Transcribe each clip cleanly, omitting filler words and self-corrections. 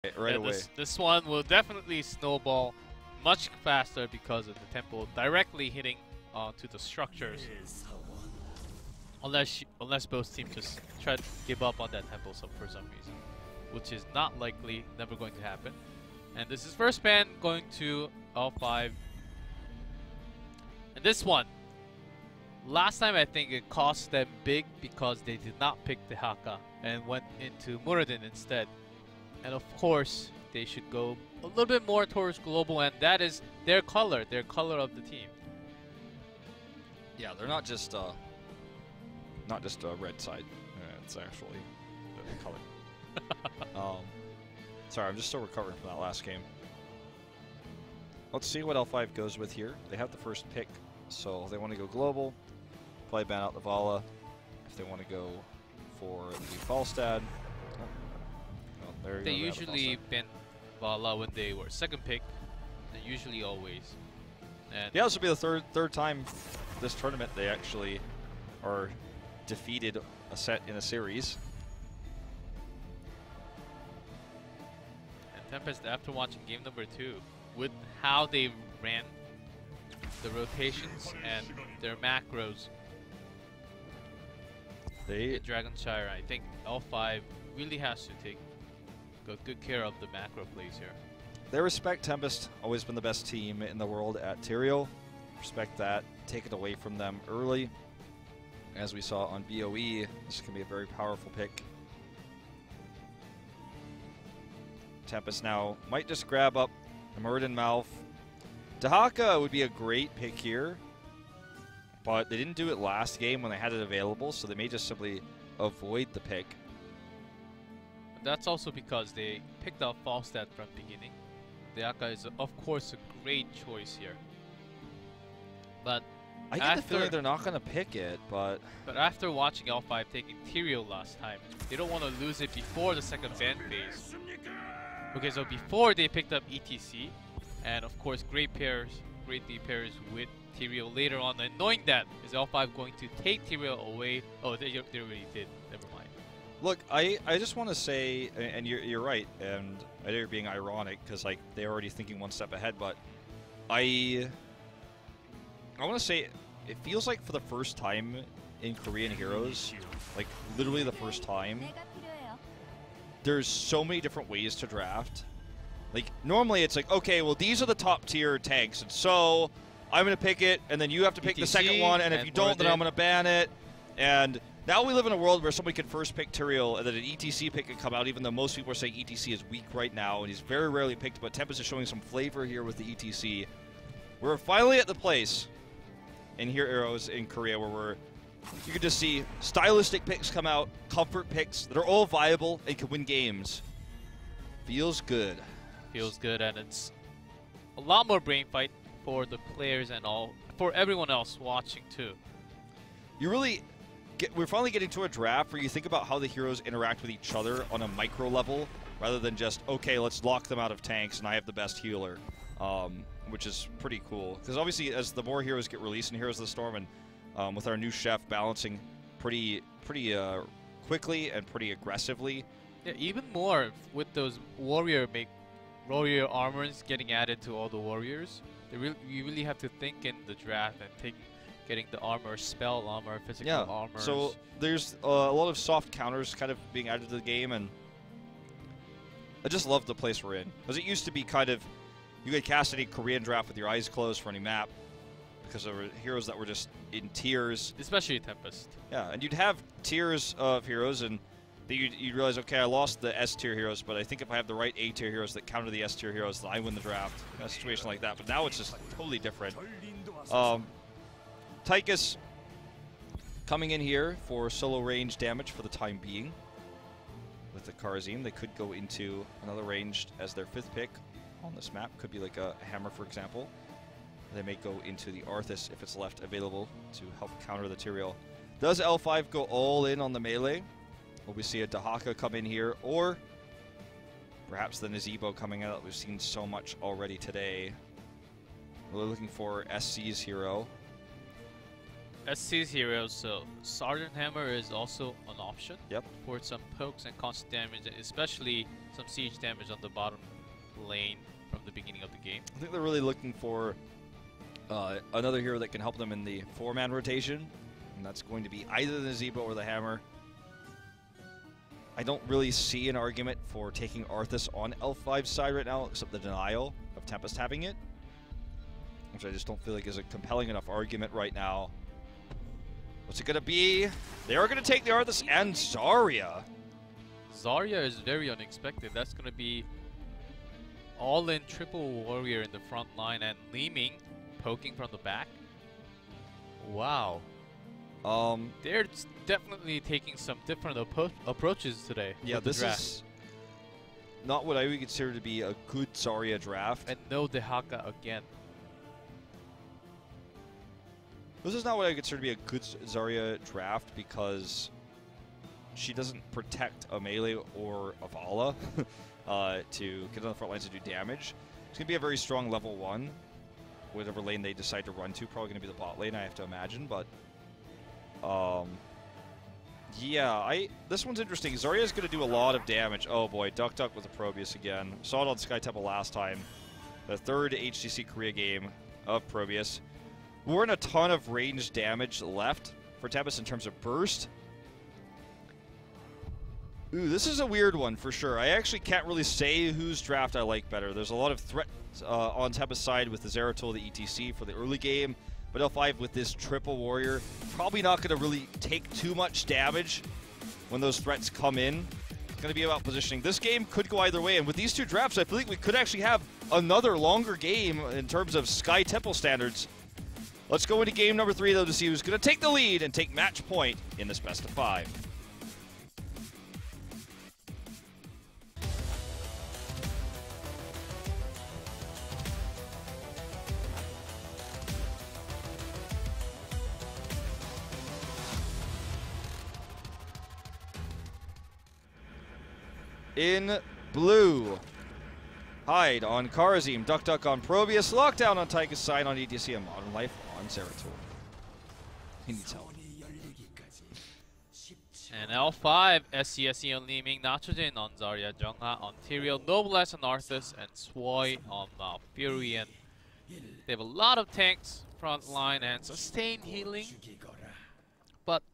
right away. This one will definitely snowball much faster because of the tempo directly hitting to the structures. Unless both teams just try to give up on that tempo for some reason, which is not likely, never going to happen. And this is first ban going to L5. And this one, last time I think it cost them big because they did not pick the Haka and went into Muradin instead. And of course, they should go a little bit more towards global, and that is their color of the team. Yeah, they're not just a red side. It's actually the color. Sorry, I'm just still recovering from that last game. Let's see what L5 goes with here. They have the first pick, so they want to go global. Probably ban out the Vala if they want to go for the Falstad. They usually ban Vala when they were second pick. They usually always. And yeah, this will be the third time this tournament they actually are defeated a set in a series. And Tempest, after watching game number 2, with how they ran the rotations and their macros, they Dragonshire, I think L5 really has to take good care of the macro plays here. They respect Tempest, always been the best team in the world at Tyrael. Respect that, take it away from them early. As we saw on BOE, this can be a very powerful pick. Tempest now might just grab up the Muradin Mouth. Dahaka would be a great pick here, but they didn't do it last game when they had it available, so they may just simply avoid the pick. That's also because they picked up Falstad from beginning. Dahaka is, of course, a great choice here. But I get the feeling they're not going to pick it, but after watching L5 taking Tyrael last time, they don't want to lose it before the second ban phase. Okay, so before they picked up ETC, and of course great pairs with Tyrael later on, and knowing that, is L5 going to take Tyrael away? Oh, they already did, never mind. Look, I just want to say, and you're right, and I know you're being ironic, because like they're already thinking one step ahead, but I want to say, it feels like for the first time in Korean Heroes, like literally the first time, there's so many different ways to draft. Like normally it's like, okay, well these are the top tier tanks, and so I'm going to pick it, and then you have to pick the second one, and if you don't, then I'm going to ban it. And now we live in a world where somebody could first pick Tyrael, and then an ETC pick could come out, even though most people are saying ETC is weak right now, and he's very rarely picked, but Tempest is showing some flavor here with the ETC. We're finally at the place in Heroes in Korea where you can just see stylistic picks come out, comfort picks that are all viable and can win games. Feels good. Feels good, and it's a lot more brain fight for the players and for everyone else watching too. We're finally getting to a draft where you think about how the heroes interact with each other on a micro level, rather than just, okay, let's lock them out of tanks and I have the best healer. Which is pretty cool, because obviously as the more heroes get released in Heroes of the Storm, and with our new chef balancing pretty quickly and pretty aggressively. Yeah, even more with those warrior armors getting added to all the warriors. You really have to think in the draft and getting the armor, spell armor, physical armor. So there's a lot of soft counters kind of being added to the game, and I just love the place we're in, because it used to be kind of, you could cast any Korean draft with your eyes closed for any map, because there were heroes that were just in tiers. Especially Tempest. Yeah, and you'd have tiers of heroes, and you'd realize, okay, I lost the S tier heroes, but I think if I have the right A tier heroes that counter the S tier heroes, then I win the draft. A situation like that. But now it's just totally different. Tychus coming in here for solo range damage for the time being. With the Karazim, they could go into another ranged as their 5th pick on this map. Could be like a Hammer, for example. They may go into the Arthas if it's left available to help counter the Tyrael. Does L5 go all in on the melee? Will we see a Dahaka come in here, or perhaps the Nazebo coming out? We've seen so much already today. We're looking for SC's hero. SC's hero, so Sergeant Hammer is also an option. Yep. For some pokes and constant damage, especially some siege damage on the bottom lane from the beginning of the game. I think they're really looking for another hero that can help them in the 4-man rotation, and that's going to be either the Zebo or the Hammer. I don't really see an argument for taking Arthas on L5's side right now, except the denial of Tempest having it, which I just don't feel like is a compelling enough argument right now. What's it going to be? They are going to take the Arthas and Zarya. Zarya is very unexpected. That's going to be all-in triple warrior in the front line and Leeming poking from the back. Wow. They're definitely taking some different approaches today. Yeah, this is not what I would consider to be a good Zarya draft. And no Dehaka again. This is not what I consider to be a good Zarya draft because she doesn't protect a melee or a Vala to get on the front lines to do damage. It's going to be a very strong level 1, whatever lane they decide to run to. Probably going to be the bot lane, I have to imagine, but yeah, this one's interesting. Zarya's going to do a lot of damage. Oh boy, Duck Duck with a Probius again. Saw it on Sky Temple last time. The 3rd HGC Korea game of Probius. We're in a ton of range damage left for Tempest in terms of burst. Ooh, this is a weird one for sure. I actually can't really say whose draft I like better. There's a lot of threats on Tempest's side with the Zeratul, the ETC for the early game. But L5 with this triple warrior, probably not going to really take too much damage when those threats come in. It's going to be about positioning. This game could go either way, and with these two drafts, I feel like we could actually have another longer game in terms of Sky Temple standards. Let's go into game number 3, though, to see who's going to take the lead and take match point in this best of 5. In blue, Hyde on Karazim, Duck Duck on Probius, Lockdown on Tychus, Sign on ETC, and Modern Life on Zeratul. He needs help. And L5, SCSE on Leeming, Nitrogen on Zarya, Jungha on Tyrael, Noblesse on Arthas, and Swoi on Furion. They have a lot of tanks front line and sustained healing, but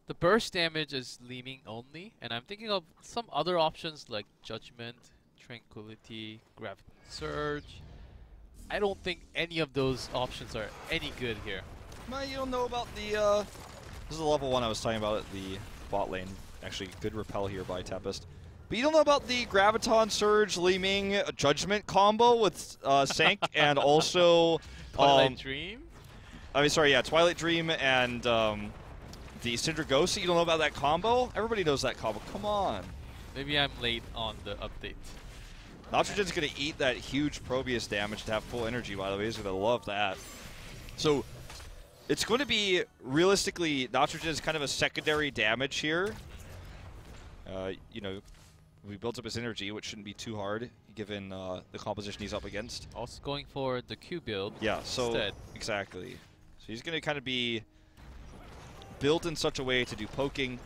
the burst damage is Leeming only, and I'm thinking of some other options like Judgment, Tranquility, Gravity Surge. I don't think any of those options are any good here. Well, you don't know about the, this is the level 1 I was talking about at the bot lane. Actually, good repel here by Tempest. But you don't know about the Graviton Surge, Leeming, Judgment combo with Sank and also... Twilight Dream? I mean, sorry, yeah, Twilight Dream and... the Cinder Ghost, you don't know about that combo? Everybody knows that combo. Come on. Maybe I'm late on the update. Nitrogen's going to eat that huge Probius damage to have full energy, by the way. He's going to love that. So, it's going to be, realistically, Nitrogen's kind of a secondary damage here. You know, we built up his energy, which shouldn't be too hard, given the composition he's up against. Also going for the Q build. Yeah, so, instead. Exactly. So he's going to kind of be built in such a way to do poking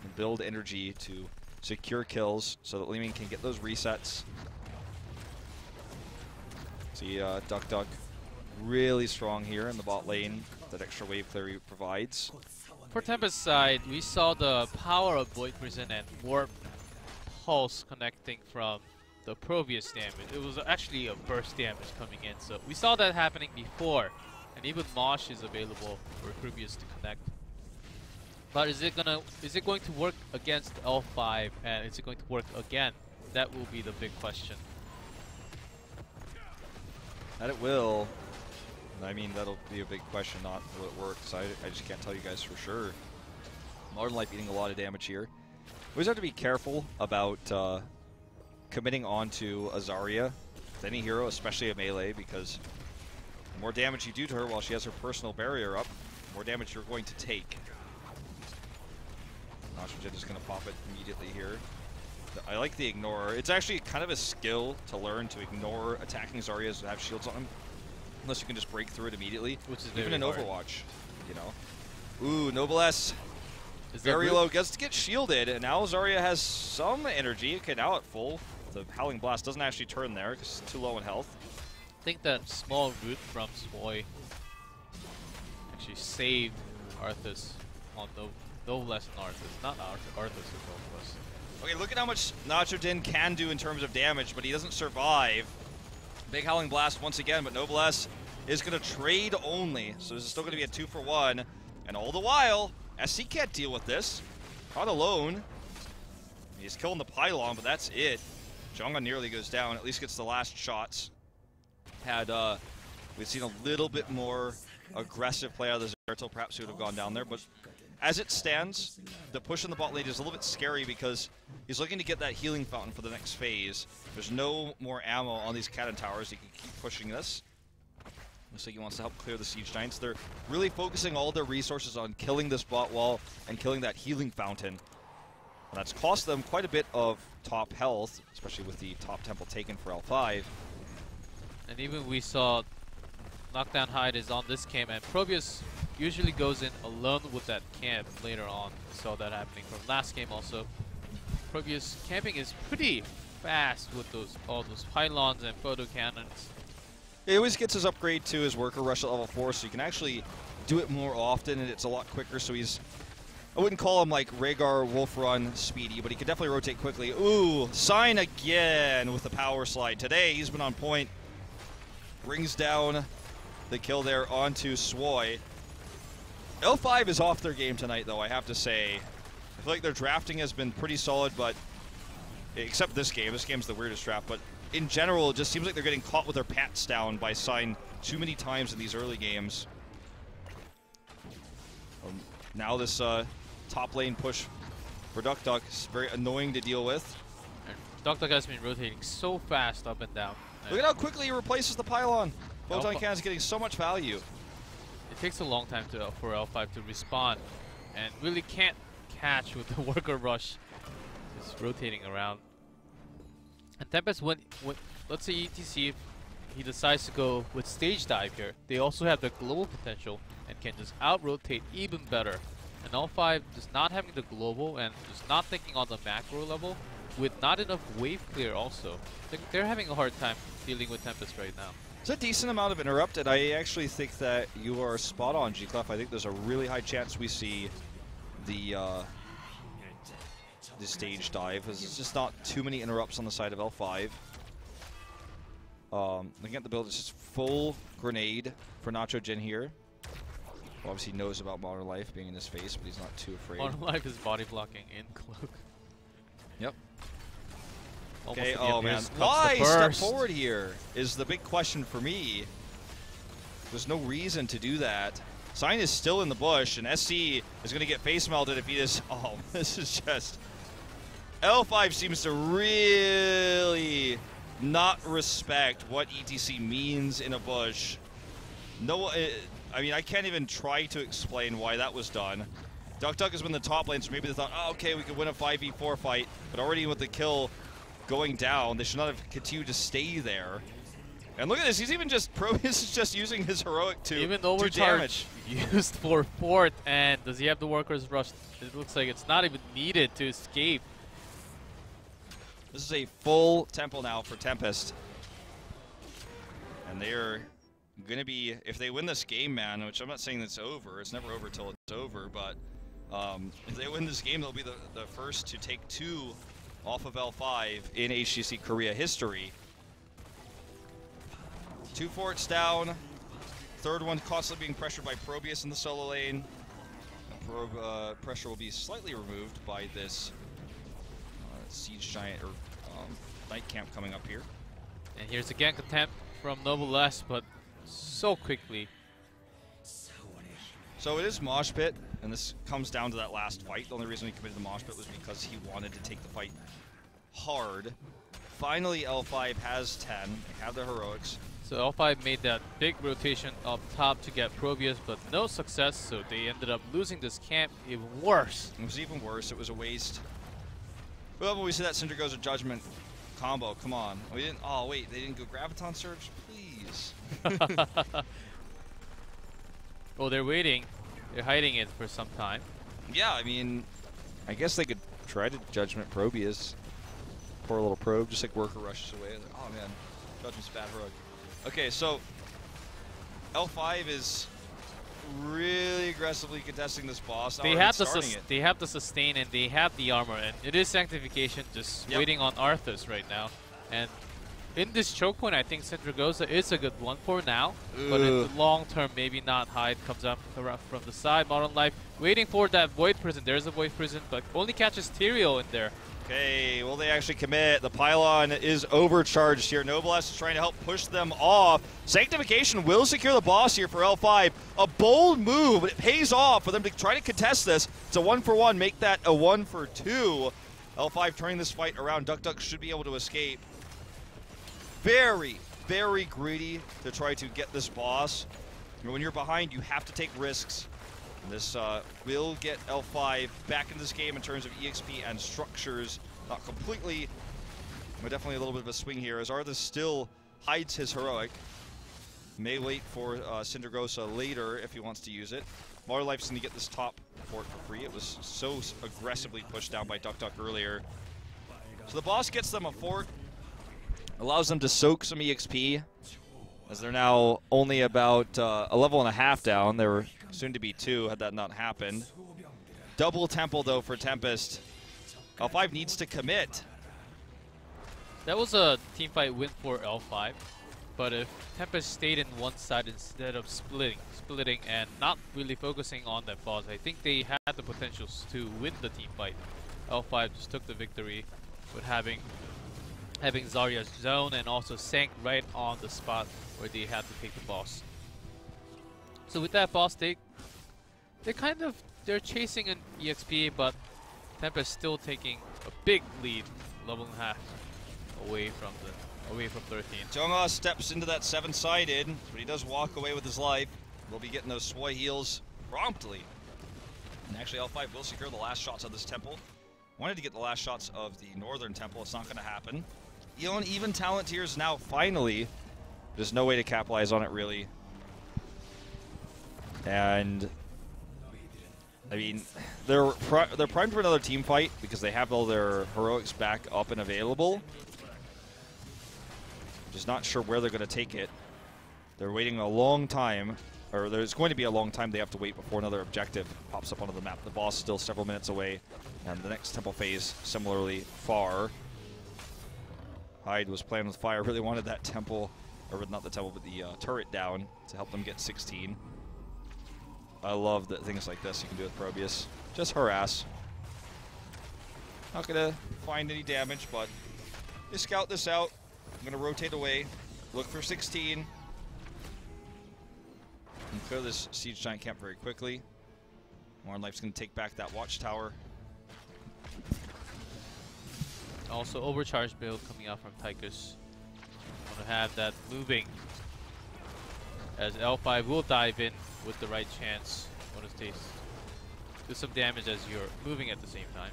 and build energy to secure kills so that Leeming can get those resets. See Duck Duck really strong here in the bot lane. That extra wave clear he provides. For Tempest's side, we saw the power of Void Prison and Warp Pulse connecting from the Probius damage. It was actually a burst damage coming in, so we saw that happening before. And even Mosh is available for Probius to connect. But is it going to work against L5, and is it going to work again? That will be the big question. And it will. I mean, that'll be a big question, not will it works. I just can't tell you guys for sure. Modern Life eating a lot of damage here. We always have to be careful about committing onto a Zarya with any hero, especially a melee, because the more damage you do to her while she has her personal barrier up, the more damage you're going to take. Nitrogen is going to pop it immediately here. I like the ignore. It's actually kind of a skill to learn to ignore attacking Zaryas that have shields on them. Unless you can just break through it immediately. Which is even in hard. Overwatch, you know. Ooh, Noblesse. Very low. Gets to get shielded, and now Zarya has some energy. Okay, now at full. The Howling Blast doesn't actually turn there because it's too low in health. I think that small root from Swoy actually saved Arthas on no less than Arthas. Not Arthas, it's Noblesse. Okay, look at how much Nacho Din can do in terms of damage, but he doesn't survive. Big Howling Blast once again, but Noblesse is going to trade only, so this is still going to be a 2-for-1. And all the while, SC can't deal with this. Not alone. He's killing the pylon, but that's it. Jonga nearly goes down, at least gets the last shots. Had we've seen a little bit more aggressive play out of the Zeratul, perhaps he would have gone down there, but as it stands, the push in the bot lane is a little bit scary because he's looking to get that healing fountain for the next phase. There's no more ammo on these cannon towers. He can keep pushing this. Looks like he wants to help clear the Siege Giants. They're really focusing all their resources on killing this bot wall and killing that healing fountain. And that's cost them quite a bit of top health, especially with the top temple taken for L5. And even we saw Knockdown Hide is on this camp, and Probius usually goes in alone with that camp later on. We saw that happening from last game also. Probius camping is pretty fast with all those pylons and photo cannons. He always gets his upgrade to his Worker Rush at level 4, so you can actually do it more often, and it's a lot quicker, so he's... I wouldn't call him like Rhaegar Wolf Run speedy, but he can definitely rotate quickly. Ooh, Sign again with the power slide. Today, he's been on point. Brings down the kill there onto Swoy. L5 is off their game tonight, though, I have to say. I feel like their drafting has been pretty solid, but except this game. This game's the weirdest draft, but in general, it just seems like they're getting caught with their pants down by Sign too many times in these early games. Now this top lane push for Duck Duck is very annoying to deal with. And Duck Duck has been rotating so fast up and down. Look at how quickly he replaces the pylon. Photon Cannon's getting so much value. It takes a long time for L5 to respawn, and really can't catch with the Worker Rush. Just rotating around. And Tempest, when let's say ETC, if he decides to go with Stage Dive here, they also have the global potential and can just out-rotate even better. And L5 just not having the global and just not thinking on the macro level with not enough wave clear also. They're having a hard time dealing with Tempest right now. It's a decent amount of interrupt, and I actually think that you are spot on, G-Clef. I think there's a really high chance we see the stage dive. There's just not too many interrupts on the side of L5. Looking at the build, it's just full grenade for Nacho Jin here. Obviously knows about Modern Life being in his face, but he's not too afraid. Modern Life is body blocking in cloak. Yep. Almost Okay, oh man. Why step forward here is the big question for me. There's no reason to do that. Sign is still in the bush, and SC is going to get face melted if he just... Oh, this is just... L5 seems to really not respect what ETC means in a bush. No, I mean, I can't even try to explain why that was done. Duck Duck has been the top lane, so maybe they thought, oh, okay, we could win a 5v4 fight, but already with the kill going down, they should not have continued to stay there. And look at this, he's even just, Probius is just using his heroic to even do damage. Used for fourth, and does he have the Workers Rush? It looks like it's not even needed to escape. This is a full temple now for Tempest. And they're going to be, if they win this game, man, which I'm not saying it's over, it's never over till it's over, but if they win this game, they'll be the first to take 2 off of L5 in HGC Korea history. 2 forts down. Third one constantly being pressured by Probius in the solo lane. Pressure will be slightly removed by this Siege Giant or Night Camp coming up here. And here's a gank attempt from Noblesse, but so quickly. So it is Mosh Pit, and this comes down to that last fight. The only reason he committed the Mosh Pit was because he wanted to take the fight hard. Finally, L5 has 10. They have the heroics. So L5 made that big rotation up top to get Probius, but no success, so they ended up losing this camp even worse. It was even worse. It was a waste. Well, when we see that Cinder goes to Judgment combo, come on. We didn't. Oh, wait, they didn't go Graviton Surge? Please. Well, they're waiting. They're hiding it for some time. Yeah, I mean, I guess they could try to Judgment Probius. Poor little probe, just like worker rushes away. Like, oh man, Judgment's bad heroic. Okay, so L5 is really aggressively contesting this boss. They have the sustain and they have the armor, and it is Sanctification just waiting on Arthas right now. And in this choke point, I think Syndragosa is a good one for now, but in the long term, maybe not. Hyde comes up from the side. Modern Life waiting for that Void Prison. There's a Void Prison, but only catches Tyrael in there. Okay, will they actually commit? The pylon is overcharged here. Noblesse is trying to help push them off. Sanctification will secure the boss here for L5. A bold move, but it pays off for them to try to contest this. It's a 1-for-1, make that a 1-for-2. L5 turning this fight around. Duck should be able to escape. Very, very greedy to try to get this boss. When you're behind, you have to take risks. And this will get L5 back into this game in terms of EXP and structures. Not completely, but definitely a little bit of a swing here as Arthas still hides his heroic. May wait for Syndragosa later if he wants to use it. Modern Life's going to get this top fort for free. It was so aggressively pushed down by Duck earlier. So the boss gets them a fort, allows them to soak some EXP, as they're now only about a level and a half down. They were soon to be 2 had that not happened. Double temple though for Tempest. L5 needs to commit. That was a teamfight win for L5, but if Tempest stayed in one side instead of splitting and not really focusing on that boss, I think they had the potentials to win the teamfight. L5 just took the victory with having Zarya's zone and also sank right on the spot where they had to take the boss. So with that boss take, they're chasing an EXP, but Tempest still taking a big lead, level and a half away from 13. Jonga steps into that 7-sided, but he does walk away with his life. We'll be getting those Swoi heals promptly. And actually L5 will secure the last shots of this temple. Wanted to get the last shots of the northern temple. It's not going to happen. Even talent tiers now finally. There's no way to capitalize on it really. And I mean, they're primed for another team fight because they have all their heroics back up and available. Just not sure where they're going to take it. They're waiting a long time, or there's going to be a long time they have to wait before another objective pops up onto the map. The boss is still several minutes away, and the next temple phase similarly far. Hyde was playing with fire, really wanted that temple, or not the temple, but the turret down to help them get 16. I love that things like this you can do with Probius. Just harass. Not going to find any damage, but they scout this out. I'm going to rotate away, look for 16, and clear this siege giant camp very quickly. Modern Life's going to take back that watchtower. Also overcharged build coming out from Tychus. Want to have that moving, as L5 will dive in with the right chance. Want to do some damage as you're moving at the same time.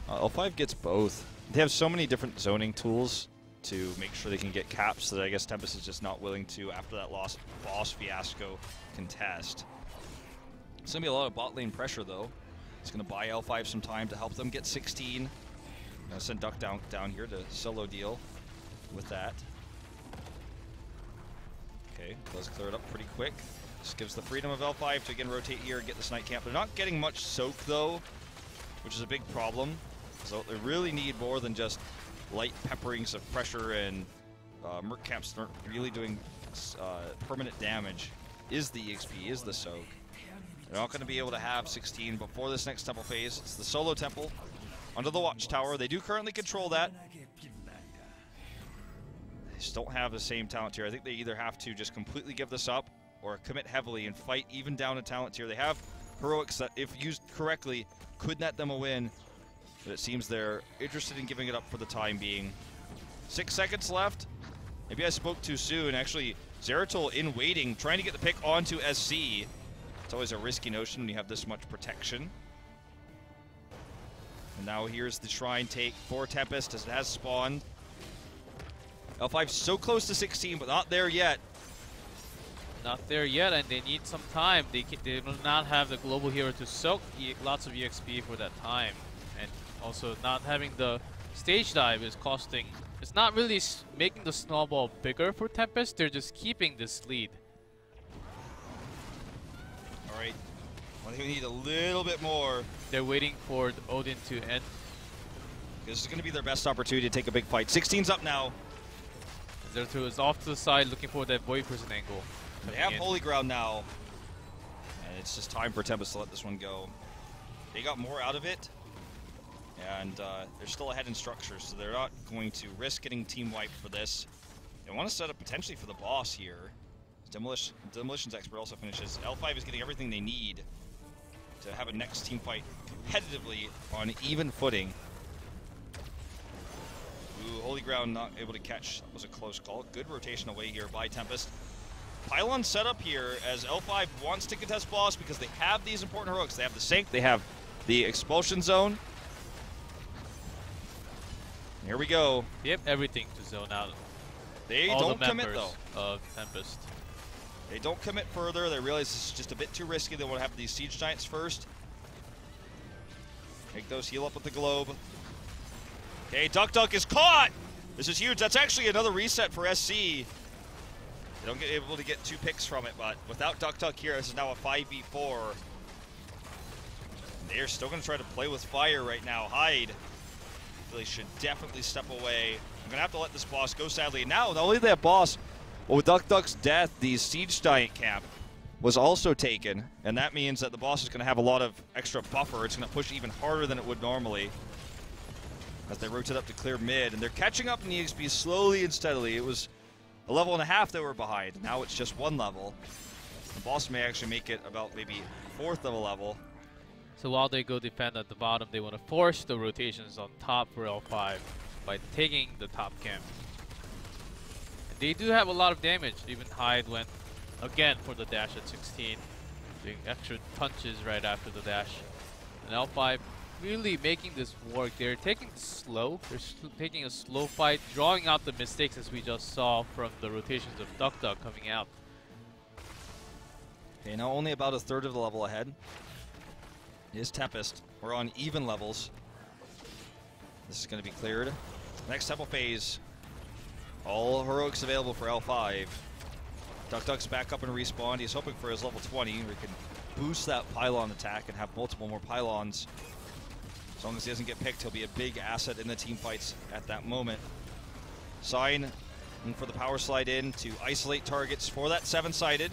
L5 gets both. They have so many different zoning tools to make sure they can get caps that I guess Tempest is just not willing to, after that lost boss fiasco, contest. It's going to be a lot of bot lane pressure though. It's going to buy L5 some time to help them get 16. I'm going to send Duck down here to solo deal with that. Okay, does clear it up pretty quick. This gives the freedom of L5 to again rotate here and get this Night Camp. They're not getting much soak though, which is a big problem. So they really need more than just light pepperings of pressure, and Merc Camps aren't really doing permanent damage. Is the EXP, is the soak. They're not going to be able to have 16 before this next temple phase. It's the solo temple under the watchtower. They do currently control that. They just don't have the same talent tier. I think they either have to just completely give this up or commit heavily and fight even down a talent tier. They have heroics that, if used correctly, could net them a win. But it seems they're interested in giving it up for the time being. 6 seconds left. Maybe I spoke too soon. Actually, Zeratul in waiting, trying to get the pick onto SC. It's always a risky notion when you have this much protection. And now here's the Shrine take for Tempest as it has spawned. L5 so close to 16, but not there yet. Not there yet, and they need some time. They do not have the global hero to soak lots of EXP for that time. And also not having the stage dive is costing. It's not really making the snowball bigger for Tempest. They're just keeping this lead. All right. I think we need a little bit more. They're waiting for Odin to end. This is going to be their best opportunity to take a big fight. 16's up now. Zeratul is off to the side looking for that void prison angle. They have holy ground now. And it's just time for Tempest to let this one go. They got more out of it. And they're still ahead in structure, so they're not going to risk getting team wiped for this. They want to set up potentially for the boss here. Demolition's expert also finishes. L5 is getting everything they need to have a next team fight competitively on even footing. Ooh, holy ground not able to catch. That was a close call. Good rotation away here by Tempest. Pylon set up here as L5 wants to contest boss because they have these important heroics. They have the sink, they have the expulsion zone. Here we go. They have everything to zone out. They all don't the commit though. Of Tempest. They don't commit further. They realize this is just a bit too risky. They want to have these siege giants first. Make those heal up with the globe. Okay, Duck is caught! This is huge. That's actually another reset for SC. They don't get able to get 2 picks from it, but without Duck here, this is now a 5v4. They're still going to try to play with fire right now. Hyde really should definitely step away. I'm going to have to let this boss go, sadly. Now, not only that boss, but with Duck's death, the siege giant camp was also taken, and that means that the boss is going to have a lot of extra buffer. It's going to push even harder than it would normally as they rotate up to clear mid, and they're catching up in the EXP slowly and steadily. It was a level and a half they were behind. Now it's just 1 level. The boss may actually make it about maybe 4th of a level. So while they go defend at the bottom, they want to force the rotations on top for L5 by taking the top camp. And they do have a lot of damage. Even Hyde went again for the dash at 16, doing extra punches right after the dash. And L5 really making this work. They're taking it slow. They're taking a slow fight, drawing out the mistakes as we just saw from the rotations of Duck coming out. Okay, now only about 1/3 of the level ahead is Tempest. We're on even levels. This is going to be cleared. Next temple phase. All heroics available for L5. Duck's back up and respawned. He's hoping for his level 20 where he can boost that pylon attack and have multiple more pylons. As long as he doesn't get picked, he'll be a big asset in the team fights at that moment. Sign for the power slide in to isolate targets for that 7-sided.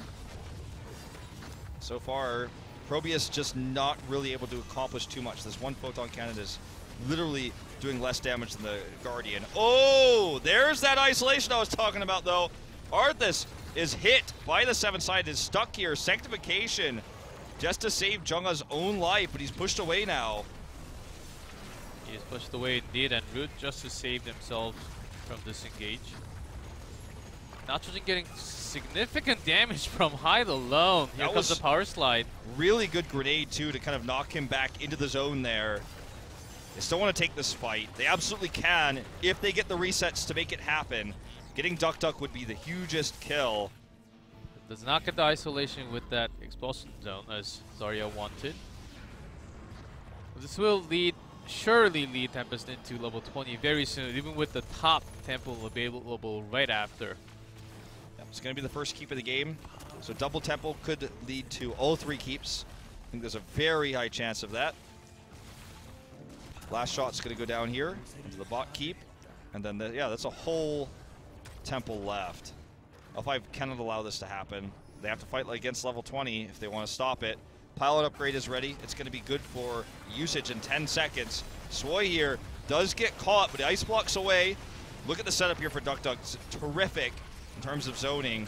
So far, Probius just not really able to accomplish too much. This 1 photon cannon is literally doing less damage than the Guardian. Oh, there's that isolation I was talking about, though. Arthas is hit by the 7-sided, is stuck here. Sanctification just to save Jungha's own life, but he's pushed away now. He is pushed away indeed, and Root just to save themselves from this engage. Nitrogen getting significant damage from Hyde alone. Here comes the power slide. Really good grenade, too, to kind of knock him back into the zone there. They still want to take this fight. They absolutely can if they get the resets to make it happen. Getting Duck would be the hugest kill. Does not get the isolation with that expulsion zone as Zarya wanted. This will surely lead Tempest into level 20 very soon, even with the top temple available right after. It's going to be the first keep of the game. So double temple could lead to all 3 keeps. I think there's a very high chance of that. Last shot's going to go down here into the bot keep. And then, yeah, that's a whole temple left. L5 cannot allow this to happen. They have to fight against level 20 if they want to stop it. Pilot upgrade is ready. It's going to be good for usage in 10 seconds. Swoi here does get caught, but ice blocks away. Look at the setup here for Duck. It's terrific in terms of zoning.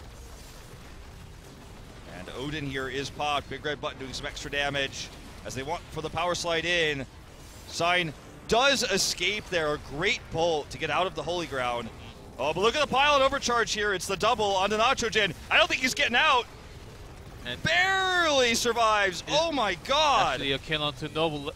And Odin here is popped. Big red button doing some extra damage as they want for the power slide in. Sign does escape there. A great bolt to get out of the holy ground. Oh, but look at the pilot overcharge here. It's the double onto Nitrogen. I don't think he's getting out. And barely survives. Oh my god. Actually a kill onto Noble,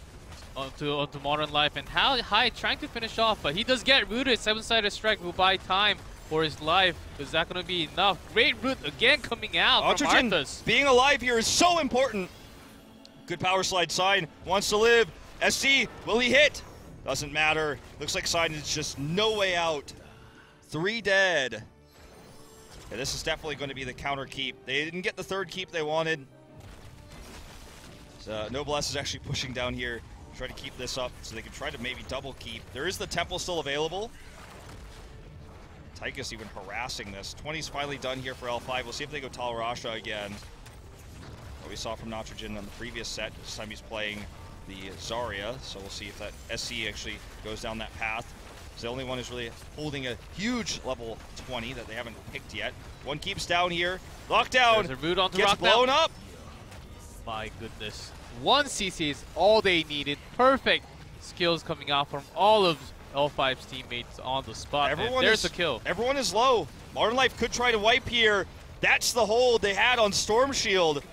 onto Modern Life, and Hyde trying to finish off, but he does get rooted. 7-sided strike will buy time for his life. Is that going to be enough? Great root again coming out from Arthas. Being alive here is so important. Good power slide. Sign wants to live. SC, will he hit? Doesn't matter. Looks like Signage just no way out. 3 dead. Yeah, this is definitely going to be the counter keep. They didn't get the 3rd keep they wanted. So Noblesse is actually pushing down here, try to keep this up so they can try to maybe double keep. There is the Temple still available. Tychus even harassing this. 20's finally done here for L5. We'll see if they go Tal Rasha again. What we saw from Nitrogen on the previous set. This time he's playing the Zarya, so we'll see if that SC actually goes down that path. It's the only one who's really holding a huge level 20 that they haven't picked yet. One keeps down here. Lockdown. There's a root onto gets blown up. My goodness. 1 CC is all they needed. Perfect skills coming out from all of L5's teammates on the spot. There's a kill. Everyone is low. Modern Life could try to wipe here. That's the hold they had on Storm Shield.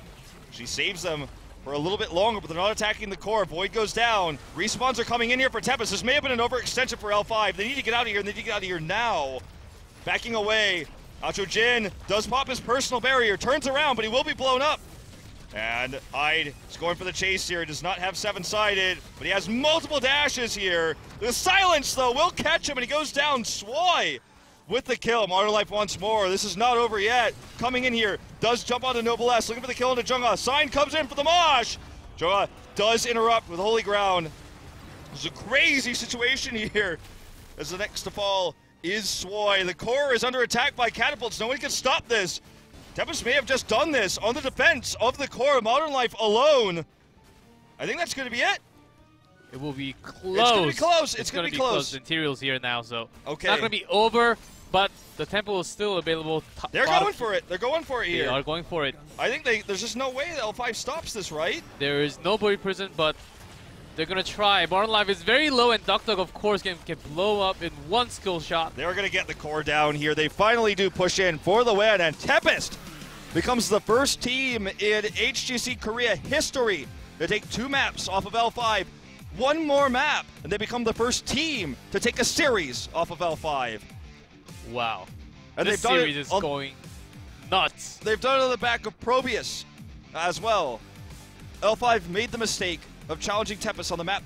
She saves them for a little bit longer, but they're not attacking the core. Void goes down. Respawns are coming in here for Tempest. This may have been an overextension for L5. They need to get out of here, and they need to get out of here now. Backing away. Nacho Jin does pop his personal barrier. Turns around, but he will be blown up. And Hyde is going for the chase here. Does not have 7-sided, but he has multiple dashes here. The silence, though, will catch him, and he goes down. Swoy with the kill. Modern Life once more. This is not over yet. Coming in here, does jump onto Noblesse, looking for the kill into Junga. Sign comes in for the Mosh. Junga does interrupt with Holy Ground. This is a crazy situation here, as the next to fall is Swoy. The core is under attack by catapults. No one can stop this. Tempest may have just done this on the defense of the core. Modern Life alone. I think that's going to be it. It will be close. It's going to be close. It's going to be close. Imperial's here now, so okay. It's not going to be over, but the temple is still available. They're going for it. They're going for it here. They are going for it. I think there's just no way that L5 stops this, right? There is nobody present, but they're going to try. Modern Life is very low, and Duck Dog, of course, can blow up in 1 skill shot. They're going to get the core down here. They finally do push in for the win, and Tempest becomes the first team in HGC Korea history to take 2 maps off of L5. 1 more map, and they become the first team to take a series off of L5. Wow. And this series is going nuts. They've done it on the back of Probius as well. L5 made the mistake of challenging Tempest on the map